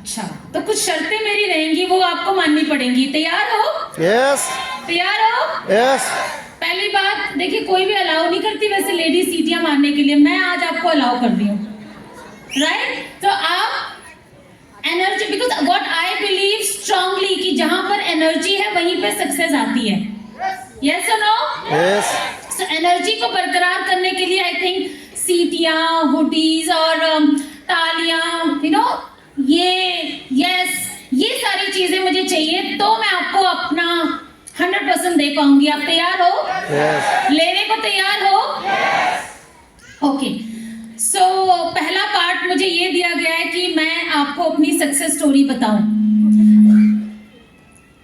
अच्छा, तो कुछ शर्तें मेरी रहेंगी, वो आपको माननी पड़ेंगी। तैयार हो? यस तैयार हो? यस पहली बात देखिए, कोई भी अलाउ नहीं करती वैसे लेडी सीटियां मारने के लिए, मैं आज आपको अलाउ कर रही हूँ, राइट? तो आप energy, because what I believe strongly कि जहां पर एनर्जी है वहीं पे सक्सेस आती है। यस और नो? यस सो एनर्जी को बरकरार करने के लिए आई थिंक सीटियां, हुडीज और तालियां, यू नो, ये सारी चीजें मुझे चाहिए, तो मैं आपको अपना 100% दे पाऊंगी। आप तैयार हो? यस लेने को तैयार हो? ओके, सो पहला पार्ट मुझे ये दिया गया है कि मैं आपको अपनी सक्सेस स्टोरी बताऊं।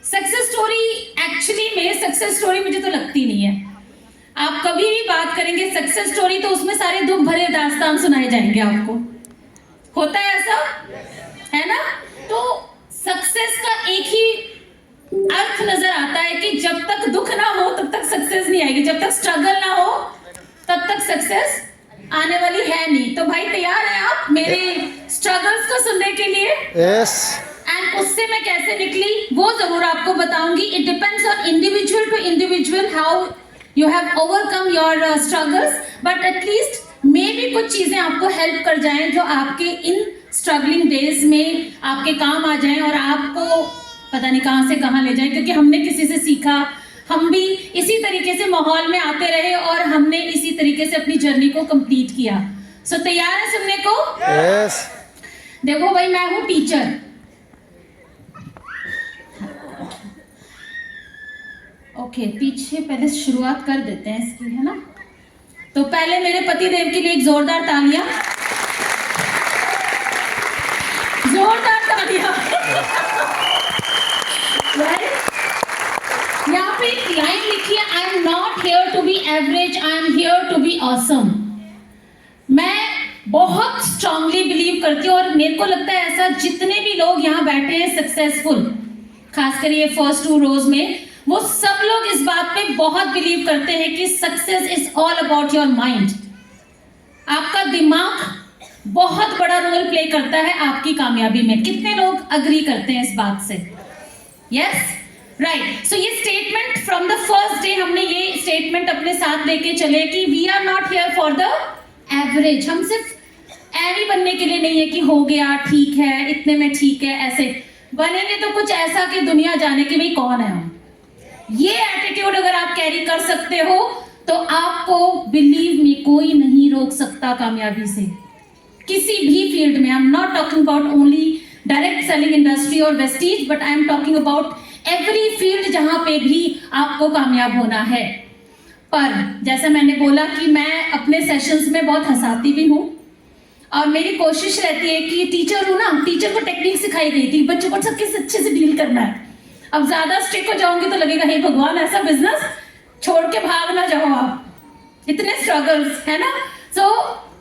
सक्सेस स्टोरी, एक्चुअली में सक्सेस स्टोरी मुझे तो लगती नहीं है। आप कभी भी बात करेंगे सक्सेस स्टोरी तो उसमें सारे दुख भरे दास्तान सुनाए जाएंगे आपको। होता है ऐसा? है ना? तो सक्सेस का एक ही अर्थ नजर आता है कि जब तक दुख ना हो तब तक सक्सेस नहीं आएगी, जब तक स्ट्रगल ना हो तब तक सक्सेस आने वाली है नहीं। तो भाई तैयार हैं आप मेरे स्ट्रगल्स को सुनने के लिए? यस एंड उससे मैं कैसे निकली वो जरूर आपको बताऊंगी। It depends on individual to individual how you have overcome your struggles, but at least मे भी कुछ चीजें आपको हेल्प कर जाएं जो आपके इन स्ट्रगलिंग डेज में आपके काम आ जाएं और आपको पता नहीं कहां से कहां ले जाएं, क्योंकि हमने किसी से सीखा, हम भी इसी तरीके से माहौल में आते रहे और हमने इसी तरीके से अपनी जर्नी को कंप्लीट किया। सो तैयार है सुनने को? यस देखो भाई, मैं हूं टीचर। ओके, पीछे पहले शुरुआत कर देते हैं इसकी, है ना? तो पहले मेरे पति देव के लिए एक जोरदार तालियां, जोरदार तालियां। यहाँ पे एक लाइन लिखी है, I am not here to be average, I am here to be awesome. मैं बहुत स्ट्रांगली बिलीव करती हूँ और मेरे को लगता है ऐसा, जितने भी लोग यहाँ बैठे हैं सक्सेसफुल, खासकर ये फर्स्ट 2 रोज में, वो सब लोग इस बात पे बहुत बिलीव करते हैं कि success is all about your mind. आपका दिमाग बहुत बड़ा रोल प्ले करता है आपकी कामयाबी में। कितने लोग अग्री करते हैं इस बात से? Yes, right. सो ये statement from the first day हमने ये स्टेटमेंट अपने साथ लेके चले कि we are not here for the average. हम सिर्फ एवी बनने के लिए नहीं है कि हो गया, ठीक है, इतने में ठीक है, ऐसे बनेंगे तो कुछ ऐसा कि दुनिया जाने की भाई कौन है हम। ये एटीट्यूड अगर आप कैरी कर सकते हो तो आपको बिलीव मी कोई नहीं रोक सकता कामयाबी से, किसी भी फील्ड में। I am not talking about only direct selling industry और Vestige, but I am talking about every field जहां पे भी आपको कामयाब होना है। पर जैसा मैंने बोला कि मैं अपने सेशंस में बहुत हंसाती भी हूँ और मेरी कोशिश रहती है कि टीचर हूँ ना, टीचर को टेक्निक सिखाई गई थी बच्चों को सबके अच्छे से डील करना है। अब ज्यादा स्ट्रिक्ट हो जाऊंगी तो लगेगा हे भगवान, ऐसा बिजनेस छोड़ के भाग ना जाओ आप, इतने स्ट्रगल्स, है ना? सो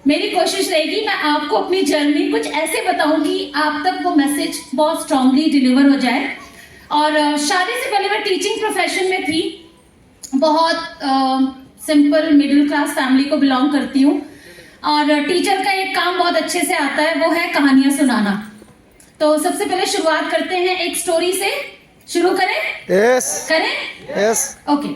मेरी कोशिश रहेगी मैं आपको अपनी जर्नी कुछ ऐसे बताऊंगी आप तक वो मैसेज बहुत स्ट्रांगली डिलीवर हो जाए। और शादी से पहले मैं टीचिंग प्रोफेशन में थी, बहुत सिंपल मिडिल क्लास फैमिली को बिलोंग करती हूँ और टीचर का एक काम बहुत अच्छे से आता है, वो है कहानियां सुनाना। तो सबसे पहले शुरुआत करते हैं एक स्टोरी से। शुरू करें? यस करें? यस ओके,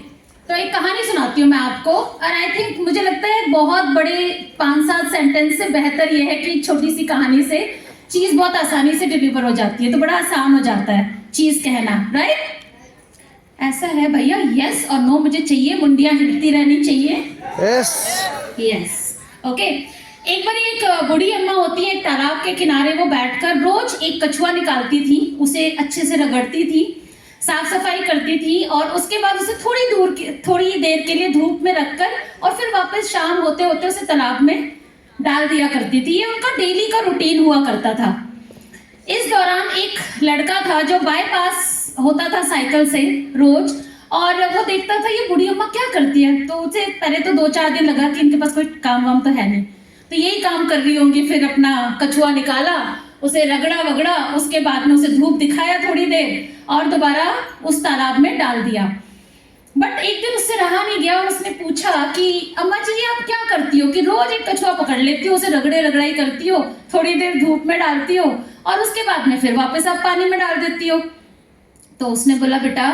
तो एक कहानी सुनाती हूँ मैं आपको और आई थिंक मुझे लगता है बहुत बड़े 5-7 सेंटेंस से बेहतर ये है कि छोटी सी कहानी से चीज बहुत आसानी से डिलीवर हो जाती है, तो बड़ा आसान हो जाता है चीज कहना, राइट? ऐसा है भैया, यस और नो मुझे चाहिए, मुंडियां हिलती रहनी चाहिए। Yes yes, okay. एक बार एक बूढ़ी अम्मा होती है, एक तालाब के किनारे वो बैठकर रोज एक कछुआ निकालती थी, उसे अच्छे से रगड़ती थी, साफ सफाई करती थी और उसके बाद उसे थोड़ी देर के लिए धूप में रखकर और फिर वापस शाम होते होते उसे तालाब में डाल दिया करती थी। ये उनका डेली का रूटीन हुआ करता था। इस दौरान एक लड़का था जो बाईपास होता था साइकिल से रोज और वो देखता था ये बूढ़ी अम्मा क्या करती है, तो उसे पहले तो 2-4 दिन लगा कि इनके पास कोई काम वाम तो है नहीं, तो यही काम कर रही होंगी। फिर अपना कछुआ निकाला, उसे रगड़ा वगड़ा, उसके बाद में उसे धूप दिखाया थोड़ी देर और दोबारा उस तालाब में डाल दिया। बट एक दिन उससे रहा नहीं गया और उसने पूछा कि अम्मा जी आप क्या करती हो कि रोज एक कछुआ पकड़ लेती हो, उसे रगड़े रगड़ाई करती हो, थोड़ी देर धूप में डालती हो और उसके बाद में फिर वापस आप पानी में डाल देती हो। तो उसने बोला बेटा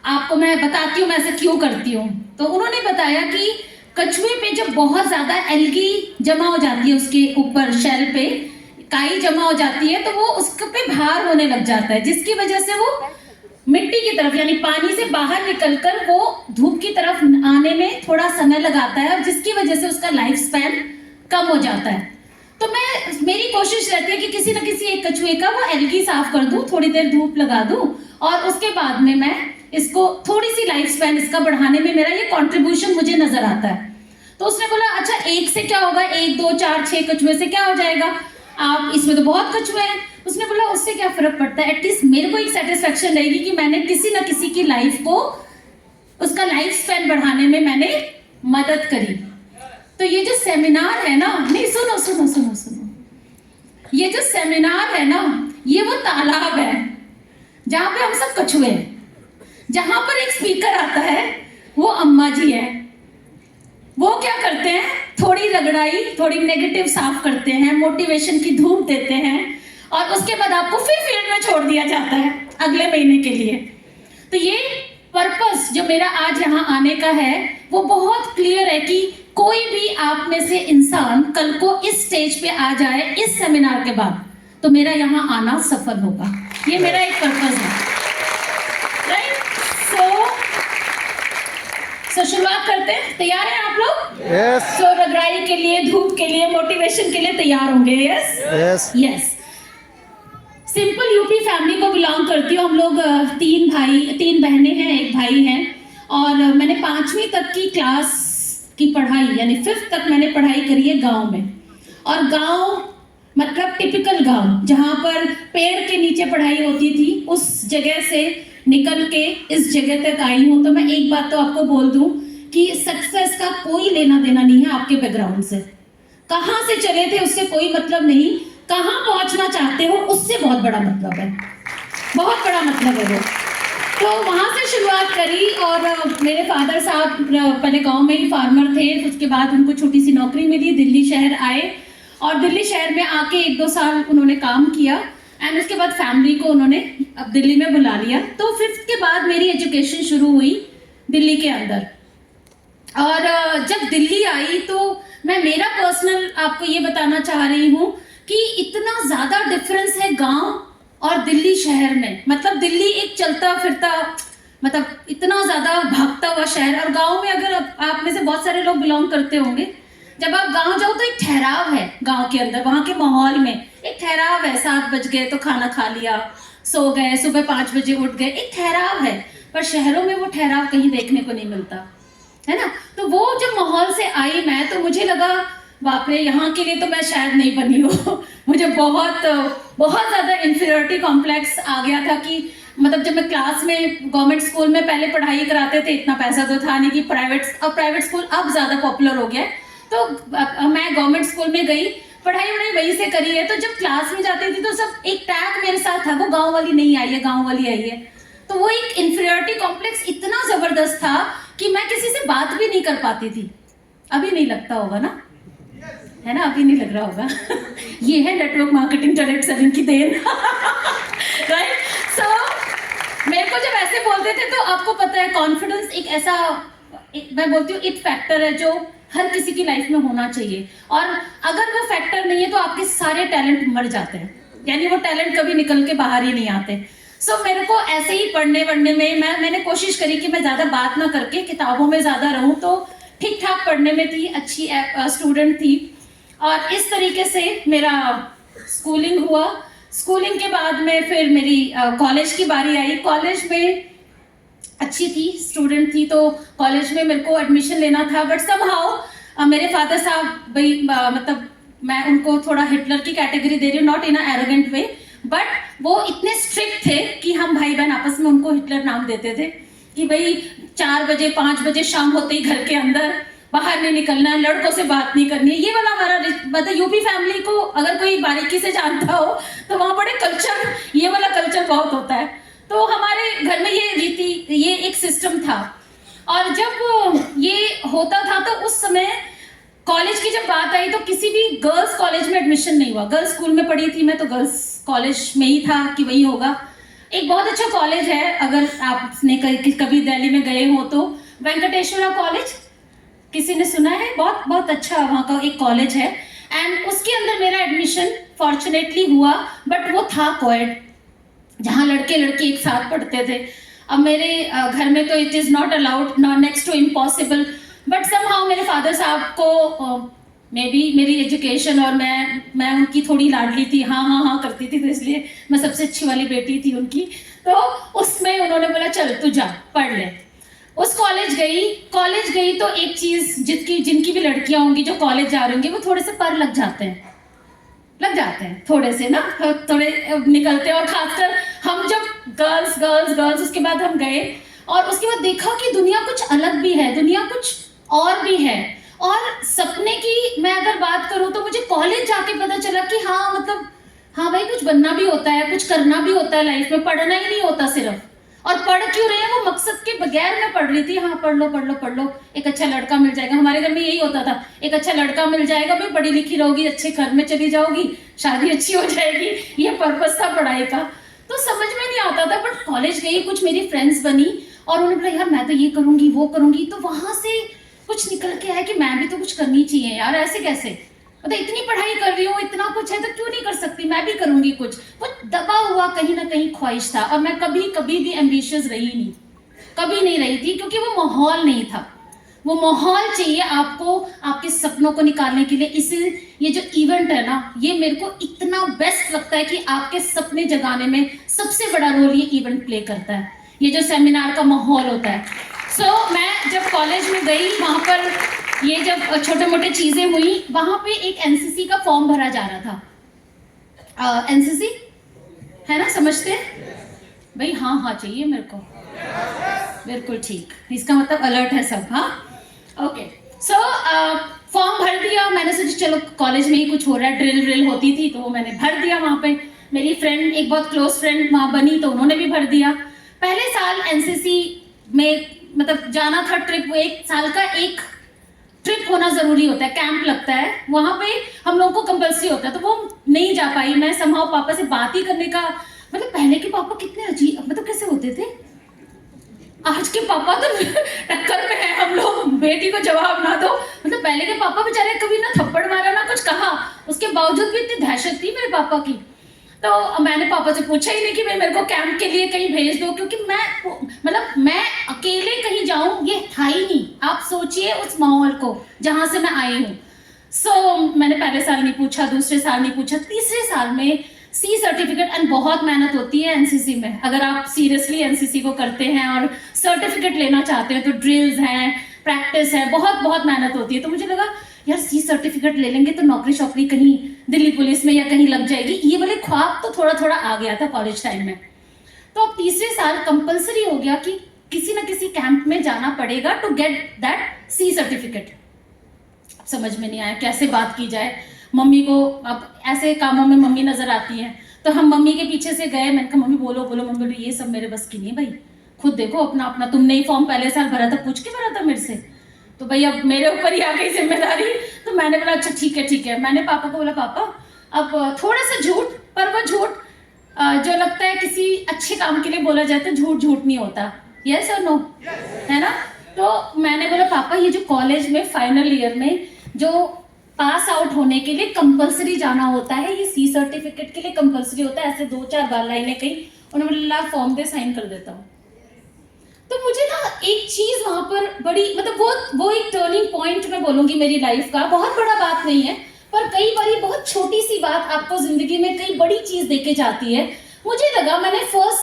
आपको मैं बताती हूँ मैं ऐसा क्यों करती हूँ। तो उन्होंने बताया कि कछुए पे जब बहुत ज्यादा एल्गी जमा हो जाती है, उसके ऊपर शेल पे काई जमा हो जाती है, तो वो उसके पे भार होने लग जाता है, जिसकी वजह से वो मिट्टी की तरफ यानी पानी से बाहर निकलकर वो धूप की तरफ आने में थोड़ा समय लगाता है, और जिसकी वजह से उसका लाइफ स्पैन कम हो जाता है। तो मेरी कोशिश रहती है कि किसी न किसी एक कछुए का वो एल्गी साफ कर दूं, थोड़ी देर धूप लगा दूं, और उसके बाद में मैं इसको थोड़ी सी लाइफ स्पैन इसका बढ़ाने में मेरा ये कंट्रीब्यूशन मुझे नजर आता है। तो उसने बोला अच्छा एक से क्या होगा, 1 2 4 6 कछुए से क्या हो जाएगा, आप इसमें तो बहुत कछुए हैं। उसने बोला उससे क्या फर्क पड़ता है, एटलीस्ट मेरे को एक सेटिस्फेक्शन रहेगी कि मैंने किसी न किसी की लाइफ को, उसका लाइफ स्पैन बढ़ाने में मैंने मदद करी। तो ये जो सेमिनार है ना, नहीं सुनो सुनो सुनो सुनो, ये जो सेमिनार है ना, ये वो तालाब है जहां पे हम सब कछुए हैं। जहां पर एक स्पीकर आता है वो अम्मा जी है। वो क्या करते हैं, थोड़ी रगड़ाई, थोड़ी नेगेटिव साफ करते हैं, मोटिवेशन की धूप देते हैं, और उसके बाद आपको फिर फील्ड में छोड़ दिया जाता है अगले महीने के लिए। तो ये पर्पस जो मेरा आज यहाँ आने का है वो बहुत क्लियर है कि कोई भी आप में से इंसान कल को इस स्टेज पे आ जाए इस सेमिनार के बाद, तो मेरा यहाँ आना सफल होगा। ये मेरा एक पर्पस है, राइट? सो शुरुआत करते हैं। तैयार हैं आप लोग? यस सो रगड़ाई के लिए, धूप के लिए, मोटिवेशन के लिए तैयार होंगे? Yes yes yes. Simple UP family को बिलोंग करती हूँ। हम लोग 3 बहनें हैं, 1 भाई है, और मैंने 5वीं तक की क्लास की पढ़ाई यानी 5th तक मैंने पढ़ाई करी है गांव में। और गांव मतलब टिपिकल गांव जहां पर पेड़ के नीचे पढ़ाई होती थी, उस जगह से निकल के इस जगह तक आई हूँ। तो मैं एक बात तो आपको बोल दूं कि सक्सेस का कोई लेना देना नहीं है आपके बैकग्राउंड से। कहाँ से चले थे उससे कोई मतलब नहीं, कहाँ पहुंचना चाहते हो उससे बहुत बड़ा मतलब है, बहुत बड़ा मतलब है वो। तो वहाँ से शुरुआत करी, और मेरे फादर साहब पहले गांव में ही फार्मर थे, उसके बाद उनको छोटी सी नौकरी मिली, दिल्ली शहर आए, और दिल्ली शहर में आके 1 2 साल उन्होंने काम किया, एंड उसके बाद फैमिली को उन्होंने अब दिल्ली में बुला लिया। तो 5th के बाद मेरी एजुकेशन शुरू हुई दिल्ली के अंदर। और जब दिल्ली आई तो मैं मेरा पर्सनल आपको ये बताना चाह रही हूँ कि इतना ज़्यादा डिफरेंस है गांव और दिल्ली शहर में। मतलब दिल्ली एक चलता फिरता, मतलब इतना ज़्यादा भागता हुआ शहर, और गांव में अगर आप में से बहुत सारे लोग बिलोंग करते होंगे, जब आप गांव जाओ तो एक ठहराव है गांव के अंदर, वहाँ के माहौल में एक ठहराव है। 7 बज गए तो खाना खा लिया, सो गए, सुबह 5 बजे उठ गए, एक ठहराव है। पर शहरों में वो ठहराव कहीं देखने को नहीं मिलता है ना। तो वो जब माहौल से आई मैं, तो मुझे लगा बाप रे, यहाँ के लिए तो मैं शायद नहीं बनी हूँ। मुझे बहुत बहुत ज़्यादा इंफीरियरिटी कॉम्प्लेक्स आ गया था कि मतलब जब मैं क्लास में गवर्नमेंट स्कूल में पहले पढ़ाई कराते थे, इतना पैसा तो था नहीं कि प्राइवेट स्कूल अब ज़्यादा पॉपुलर हो गया है। तो मैं गवर्नमेंट स्कूल में गई, पढ़ाई वहीं से करी है। तो जब क्लास में जाती थी तो सब एक टैग मेरे साथ था, वो गाँव वाली नहीं आई है, गाँव वाली आई है। तो वो एक इंफीरियरिटी कॉम्प्लेक्स इतना ज़बरदस्त था कि मैं किसी से बात भी नहीं कर पाती थी। अभी नहीं लगता होगा ना, है ना, अभी नहीं लग रहा होगा। ये है नेटवर्क मार्केटिंग डायरेक्ट सेलिंग की देन। राइट? सो मेरे को जब ऐसे बोलते थे तो आपको पता है कॉन्फिडेंस एक ऐसा, मैं बोलती हूँ इट फैक्टर है जो हर किसी की लाइफ में होना चाहिए, और अगर वो फैक्टर नहीं है तो आपके सारे टैलेंट मर जाते हैं, यानी वो टैलेंट कभी निकल के बाहर ही नहीं आते। सो मेरे को ऐसे ही पढ़ने वढ़ने में मैंने कोशिश करी कि मैं ज़्यादा बात ना करके किताबों में ज़्यादा रहूँ, तो ठीक ठाक पढ़ने में थी, अच्छी स्टूडेंट थी। और इस तरीके से मेरा स्कूलिंग हुआ। स्कूलिंग के बाद में फिर मेरी कॉलेज की बारी आई। कॉलेज में अच्छी थी, स्टूडेंट थी, तो कॉलेज में मेरे को एडमिशन लेना था, बट समहाउ मेरे फादर साहब भाई मतलब मैं उनको थोड़ा हिटलर की कैटेगरी दे रही हूँ, not in a arrogant way, but वो इतने स्ट्रिक्ट थे कि हम भाई बहन आपस में उनको हिटलर नाम देते थे कि भाई 4 बजे 5 बजे शाम होते ही घर के अंदर, बाहर नहीं निकलना है, लड़कों से बात नहीं करनी है। ये वाला हमारा मतलब यूपी फैमिली को अगर कोई बारीकी से जानता हो तो वहाँ बड़े कल्चर, ये वाला कल्चर बहुत होता है। तो हमारे घर में ये रीति, ये एक सिस्टम था। और जब ये होता था तो उस समय कॉलेज की जब बात आई तो किसी भी गर्ल्स कॉलेज में एडमिशन नहीं हुआ। गर्ल्स स्कूल में पढ़ी थी मैं, तो गर्ल्स कॉलेज में ही था कि वही होगा। एक बहुत अच्छा कॉलेज है, अगर आपने कभी दिल्ली में गए हो तो वेंकटेश्वरा कॉलेज, किसी ने सुना है? बहुत बहुत अच्छा वहाँ का एक कॉलेज है। एंड उसके अंदर मेरा एडमिशन फॉर्चुनेटली हुआ, बट वो था कोएड, जहाँ लड़के लड़के एक साथ पढ़ते थे। अब मेरे घर में तो it is not allowed, not next to impossible, but somehow मेरे फादर साहब को मे बी मेरी एजुकेशन और मैं उनकी थोड़ी लाडली थी, हाँ हाँ हाँ करती थी, तो इसलिए मैं सबसे अच्छी वाली बेटी थी उनकी। तो उसमें उन्होंने बोला चल तू जा पढ़ ले। उस कॉलेज गई तो एक चीज़, जिनकी भी लड़कियां होंगी जो कॉलेज जा रही होंगी, वो थोड़े से पर लग जाते हैं थोड़े से ना, थोड़े निकलते हैं। और खासकर हम जब गर्ल्स उसके बाद हम गए और उसके बाद देखा कि दुनिया कुछ अलग भी है, दुनिया कुछ और भी है। और सपने की मैं अगर बात करूं तो मुझे कॉलेज जाके पता चला कि हाँ मतलब हाँ भाई, कुछ बनना भी होता है, कुछ करना भी होता है लाइफ में, पढ़ना ही नहीं होता सिर्फ। और पढ़ क्यों रहे हैं, वो मकसद के बगैर मैं पढ़ रही थी। हाँ पढ़ लो, एक अच्छा लड़का मिल जाएगा। हमारे घर में यही होता था, एक अच्छा लड़का मिल जाएगा, भाई पढ़ी लिखी रहोगी, अच्छे घर में चली जाओगी, शादी अच्छी हो जाएगी, ये पर्पस था पढ़ाई का। तो समझ में नहीं आता था। बट कॉलेज गई, कुछ मेरी फ्रेंड्स बनी और उन्होंने बोला यार मैं तो ये करूंगी वो करूंगी, तो वहां से कुछ निकल के आया कि मैं भी तो कुछ करनी चाहिए यार, ऐसे कैसे, मतलब इतनी पढ़ाई कर रही हूँ, इतना कुछ है तो क्यों नहीं कर सकती, मैं भी करूंगी कुछ। वो दबा हुआ कहीं ना कहीं ख्वाहिश था। और मैं कभी भी एम्बिशियस रही नहीं, कभी नहीं रही थी, क्योंकि वो माहौल नहीं था। वो माहौल चाहिए आपको आपके सपनों को निकालने के लिए। इसी ये जो इवेंट है ना, ये मेरे को इतना बेस्ट लगता है कि आपके सपने जगाने में सबसे बड़ा रोल ये इवेंट प्ले करता है, ये जो सेमिनार का माहौल होता है। सो मैं जब कॉलेज में गई, वहाँ पर ये जब छोटे मोटे चीज़ें हुई, वहाँ पे एक एनसीसी का फॉर्म भरा जा रहा था। एनसीसी है ना, समझते हैं भाई? हाँ चाहिए मेरे को, बिल्कुल ठीक, इसका मतलब अलर्ट है सब। हाँ ओके। सो फॉर्म भर दिया। मैंने सोचा चलो कॉलेज में ही कुछ हो रहा है, ड्रिल होती थी तो मैंने भर दिया। वहाँ पे मेरी फ्रेंड, एक बहुत क्लोज फ्रेंड वहाँ बनी, तो उन्होंने भी भर दिया। पहले साल एनसीसी में मतलब जाना था ट्रिप, एक साल का एक ट्रिप होना जरूरी होता है, कैंप लगता है वहाँ पे, हम लोगों को कंपल्सरी होता है, तो वो नहीं जा पाई मैं। समहाउ पापा से बात ही करने का, मतलब पहले के पापा कितने अजीब, मतलब कैसे होते थे, आज के पापा तो टक्कर में है हम लोग, बेटी को जवाब ना दो। मतलब पहले के पापा बेचारे कभी ना थप्पड़ मारा ना कुछ कहा, उसके बावजूद भी इतनी दहशत थी मेरे पापा की। तो मैंने पापा से पूछा ही नहीं कि भाई मेरे को कैंप के लिए कहीं भेज दो, क्योंकि मैं अकेले कहीं जाऊं ये था ही नहीं। आप सोचिए उस माहौल को जहां से मैं आई हूँ। सो मैंने पहले साल नहीं पूछा, दूसरे साल नहीं पूछा, तीसरे साल में सी सर्टिफिकेट। एंड बहुत मेहनत होती है एनसीसी में, अगर आप सीरियसली एनसीसी को करते हैं और सर्टिफिकेट लेना चाहते हैं तो ड्रिल्स हैं, प्रैक्टिस है, बहुत मेहनत होती है। तो मुझे लगा यार सी सर्टिफिकेट ले लेंगे तो नौकरी शौकरी कहीं दिल्ली पुलिस में या कहीं लग जाएगी, ये वाले ख्वाब तो थोड़ा आ गया था कॉलेज टाइम में। तो अब तीसरे साल कंपलसरी हो गया कि किसी ना किसी कैंप में जाना पड़ेगा to get that C certificate. समझ में नहीं आया कैसे बात की जाए। मम्मी को, अब ऐसे कामों में मम्मी नजर आती है, तो हम मम्मी के पीछे से गए। मैंने कहा मम्मी बोलो। मम्मी बोली ये सब मेरे बस की नहीं भाई, खुद देखो अपना, तुमने ही फॉर्म पहले साल भरा था, पूछ के भरा था मेरे से, तो भाई अब मेरे ऊपर ही आ गई जिम्मेदारी। तो मैंने बोला अच्छा ठीक है। मैंने पापा को बोला पापा अब थोड़ा सा झूठ, पर वो झूठ जो लगता है किसी अच्छे काम के लिए बोला जाता है, झूठ नहीं होता। यस और नो, है ना? तो मैंने बोला पापा ये जो कॉलेज में फाइनल ईयर में जो पास आउट होने के लिए कंपलसरी जाना होता है, ये सी सर्टिफिकेट के लिए कंपलसरी होता है। ऐसे 2-4 बार लाइनें कहीं, उन्होंने बोला फॉर्म पे साइन कर देता हूँ। तो मुझे ना एक चीज वहां पर बड़ी, मतलब वो एक टर्निंग पॉइंट मैं बोलूंगी मेरी लाइफ का। बहुत बड़ा बात नहीं है, पर कई बार बहुत छोटी सी बात आपको जिंदगी में कई बड़ी चीज देके जाती है। मुझे लगा मैंने फर्स्ट